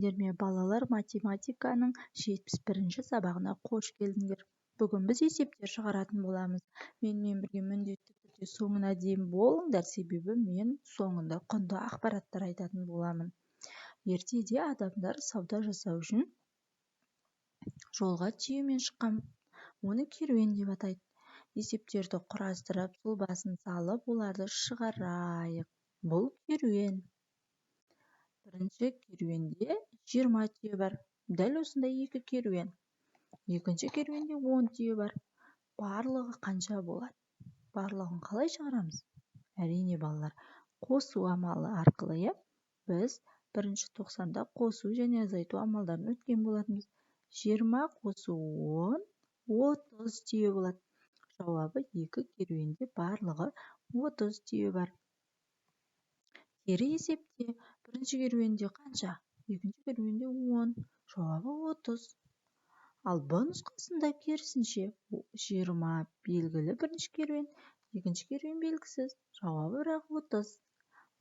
Сіздерме балалар математиканың 71-ші сабағына қош келдіңдер. Бүгін біз есептер шығаратын боламыз. Менімен бірге міндетті түрде соңына дейін болыңдар, себебі мен соңында құнды ақпараттар айтатын боламын. Ертеде адамдар сауда жасау үшін жолға түйемен шыққан. Оны керуен деп атайды. Есептерді құрастырып, сұлбасын салып, оларды шығарайық. Бұл керуен. Бірінші керуенде 20 түйе бар. Дәл осындай екі керуен. Екінші керуенде 10 түйе бар. Барлығы қанша болады? Барлығын қалай шығарамыз? Әрине балалар, қосу амалы арқылы. Біз бірінші тоқсанда қосу және азайту амалдарын өткен болатынбыз. 20 қосу 10, 30 түйе болады. Жауабы екі керуенде барлығы 30 түйе бар. Кері есепте бірінші керуенде қанша? Екінші керуенде 10. Жауабы 30. Ал бұл нұсқасында керісінше 20 белгілі бірінші керуен, екінші керуен белгісіз. Жауабы бірақ 30.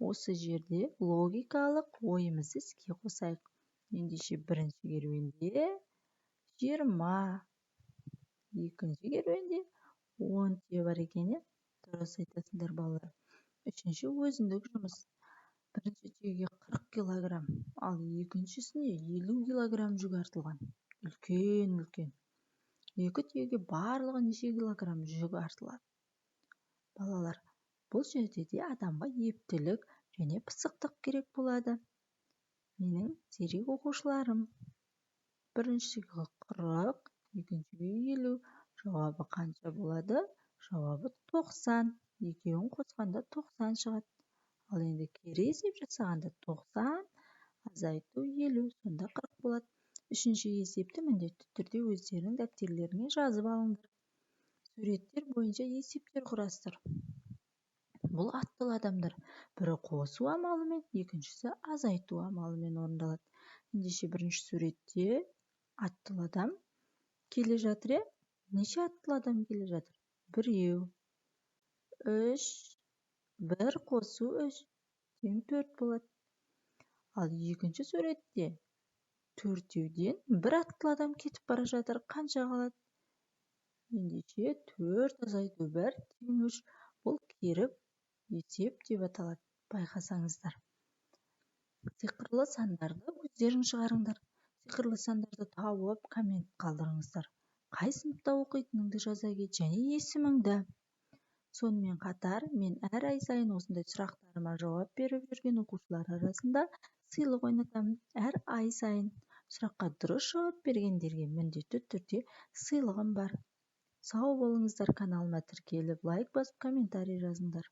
Осы жерде логикалық ойымызды іске қосайық. Ендеше бірінші керуенде 20, екінші керуенде 10 түйе бар екен. Дұрыс айтасыңдар балалар. Үшінші өзіндік жұмыс. Бірінші түйеге 40 килограмм, ал екіншісіне 50 килограмм жүк артылған. Үлкен. Екі түйеге барлығы неше килограмм жүк артылады? Балалар, бұл жерде де адамға ептілік және пысықтық керек болады. Менің зерек оқушыларым. Біріншіге 40, екіншіге 50. Жауабы қанша болады? Жауабы 90. Екеуін қосқанда 90 шығады. Ал енді кері есеп жасағанда 90 азайту 50, сонда 40 болады. Үшінші есепті міндетті түрде өздерінің дәптерлеріне жазып алыңдар. Суреттер бойынша есептер құрастыр. Бұл аттылы адамдар. Бірі қосу амалымен, екіншісі азайту амалымен орындалады. Ендеше бірінші суретте аттылы адам келе жатыр. Неше аттылы адам келе жатыр? Біреу. 3, 1 қосу 3, 4 болады. Ал екінші суретте төртеуден бір аттылы адам кетіп бара жатыр. Қанша қалады? Ендеше 4 азайту 1 тең 3. Бұл кері есеп деп аталады. Байқасаңыздар. Сиқырлы сандарды өздерің шығарыңдар. Сиқырлы сандарды тауып, коммент қалдырыңыздар. Қай сыныпта оқитыныңды жаза кет және есіміңді. Сонымен қатар, мен әр ай сайын осындай сұрақтарыма жауап беріп жүрген оқушылар арасында сыйлық ойнатамын. Әр ай сайын сұраққа дұрыс жауап бергендерге міндетті түрде сыйлығым бар. Сау болыңыздар, каналыма тіркеліп, лайк басып, комментарий жазыңдар.